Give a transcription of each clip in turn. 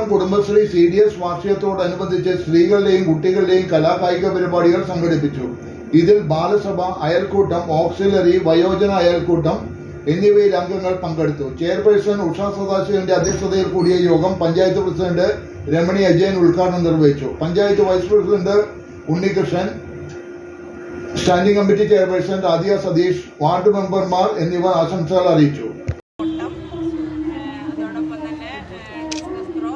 Kunnamkulam Kudumbashree CDS വാർഷികത്തോടനുബന്ധിച്ച് സ്ത്രീകളുടെയും കുട്ടികളുടെയും കലാകായിക പരിപാടികൾ സംഘടിപ്പിച്ചു. ഇതിൽ ബാലസഭ, അയൽക്കൂട്ടം, ഓക്സിലറി, വയോജന അയൽക്കൂട്ടം എന്നിവയിൽ അംഗങ്ങൾ പങ്കെടുത്തു. ചെയർപേഴ്സൺ ഉഷ സദാശിവന്റെ അധ്യക്ഷതയിൽ കൂടിയ യോഗം പഞ്ചായത്ത് പ്രസിഡന്റ് രമണി അജയൻ ഉദ്ഘാടനം നിർവഹിച്ചു. Panchayat vice president Unnikrishnan, standing committee chairperson Radhika Satheesh, ward മെമ്പർമാർ എന്നിവർ ആശംസകൾ അറിയിച്ചു. അതോടൊപ്പം തന്നെ ഡിസ്കസ് ത്രോ,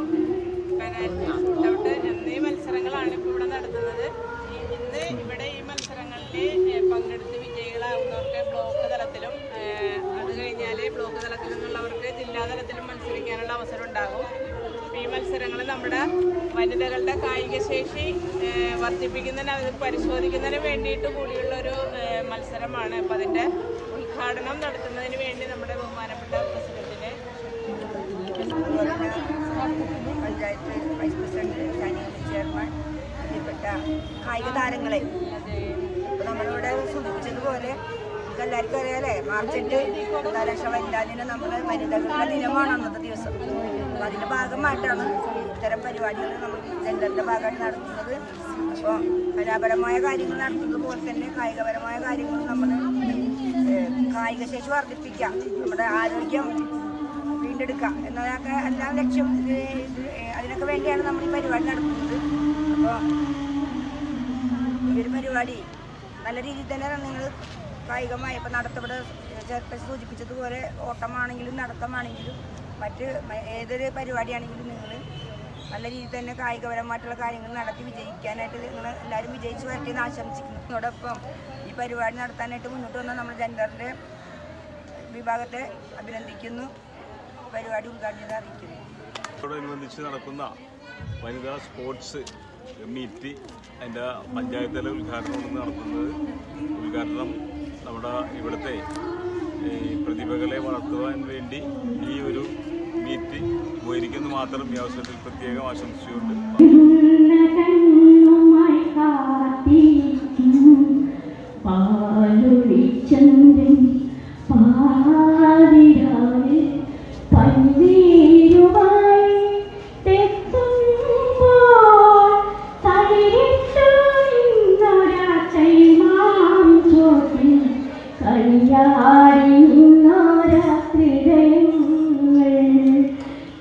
പെനാൽറ്റി, ഷൂട്ടൗട്ട് എന്നീ മത്സരങ്ങളാണ് ഇപ്പോൾ ഇവിടെ നടത്തുന്നത്. ഇന്ന് ഇവിടെ ഈ മത്സരങ്ങളിൽ പങ്കെടുത്ത് വിജയികളാവുന്നവർക്ക് ബ്ലോക്ക് തലത്തിലും അത് കഴിഞ്ഞാൽ ബ്ലോക്ക് തലത്തിൽ നിന്നുള്ളവർക്ക് ജില്ലാതലത്തിലും മത്സരിക്കാനുള്ള അവസരം ഉണ്ടാകും. ഈ മത്സരങ്ങൾ നമ്മുടെ വനിതകളുടെ കായിക ശേഷി വർദ്ധിപ്പിക്കുന്നതിന്, അത് പരിശോധിക്കുന്നതിന് വേണ്ടിയിട്ട് കൂടിയുള്ളൊരു മത്സരമാണ്. അപ്പം അതിൻ്റെ ഉദ്ഘാടനം നടത്തുന്നതിന് വേണ്ടി നമ്മുടെ ബഹുമാനപ്പെട്ട പ്രസിഡന്റിനെ, panchayat vice president, standing chairman, ബന്ധപ്പെട്ട കായിക താരങ്ങളെ ഇപ്പോൾ നമ്മളിവിടെ സൂചിപ്പിച്ചതുപോലെ എല്ലാവർക്കും അറിയാലേ, മാർച്ച് 8 അന്താരാഷ്ട്ര വനിതാ ദിനം നമ്മുടെ വനിതകളുടെ ദിനമാണ് അന്നത്തെ ദിവസം. അപ്പോൾ അതിൻ്റെ ഭാഗമായിട്ടാണ് ഇത്തരം പരിപാടികൾ നമ്മൾ ജെൻഡറിൻ്റെ ഭാഗമായിട്ട് നടത്തുന്നത്. അപ്പോൾ കലാപരമായ കാര്യങ്ങൾ നടത്തുന്നത് പോലെ തന്നെ കായികപരമായ കാര്യങ്ങൾ നമ്മൾ കായിക ശേഷി വർദ്ധിപ്പിക്കുക, നമ്മുടെ ആരോഗ്യം വീണ്ടെടുക്കുക എന്നതൊക്കെ എല്ലാം ലക്ഷ്യം. അതിനൊക്കെ വേണ്ടിയാണ് നമ്മൾ ഈ പരിപാടി നടത്തുന്നത്. അപ്പോൾ ഈ ഒരു പരിപാടി നല്ല രീതിയിൽ തന്നെ നിങ്ങൾ കായികമായി ഇപ്പോൾ നടത്തവിടെ ചെറുപ്പം സൂചിപ്പിച്ചതുപോലെ ഓട്ടമാണെങ്കിലും നടത്തമാണെങ്കിലും മറ്റ് ഏതൊരു പരിപാടിയാണെങ്കിലും നിങ്ങൾ നല്ല രീതിയിൽ തന്നെ കായികപരമായിട്ടുള്ള കാര്യങ്ങൾ നടത്തി വിജയിക്കാനായിട്ട് നിങ്ങൾ എല്ലാവരും വിജയിച്ച് വരട്ടെ എന്ന് ആശംസിക്കുന്നു. അതോടൊപ്പം ഈ പരിപാടി നടത്താനായിട്ട് മുന്നോട്ട് വന്ന നമ്മൾ ജെൻഡറിൻ്റെ വിഭാഗത്തെ അഭിനന്ദിക്കുന്നു. പരിപാടി ഉദ്ഘാടനം അറിയിക്കുന്നു. ോടനുബന്ധിച്ച് നടക്കുന്ന വനിതാ സ്പോർട്സ് മീറ്റ് അതിൻ്റെ പഞ്ചായത്ത് തല ഉദ്ഘാടനമാണ് നടത്തുന്നത്. ഉദ്ഘാടനം നമ്മുടെ ഇവിടുത്തെ പ്രതിഭകളെ വളർത്തുവാൻ വേണ്ടി ഈ ഒരു മീറ്റ് ഉപകരിക്കുന്നു മാത്രം ഈ അവസരത്തിൽ പ്രത്യേകം ആശംസിച്ചുകൊണ്ട്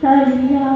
കളിയാ